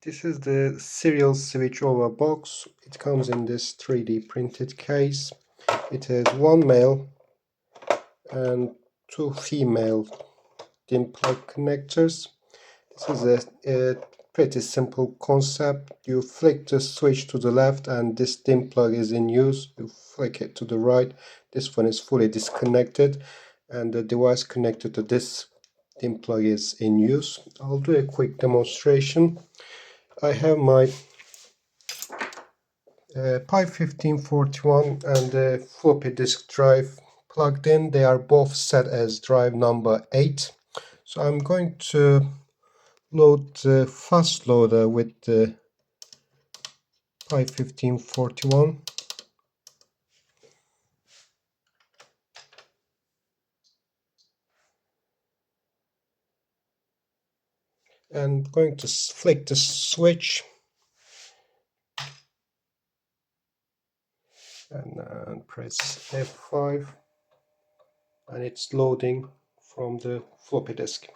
This is the serial switchover box. It comes in this 3D printed case. It has one male and two female DIN plug connectors. This is a pretty simple concept. You flick the switch to the left and this DIN plug is in use. You flick it to the right. This one is fully disconnected and the device connected to this DIN plug is in use. I'll do a quick demonstration. I have my Pipe 1541 and the floppy disk drive plugged in. They are both set as drive number 8. So I'm going to load the fast loader with the Pipe 1541. And going to flick the switch and press F5, and it's loading from the floppy disk.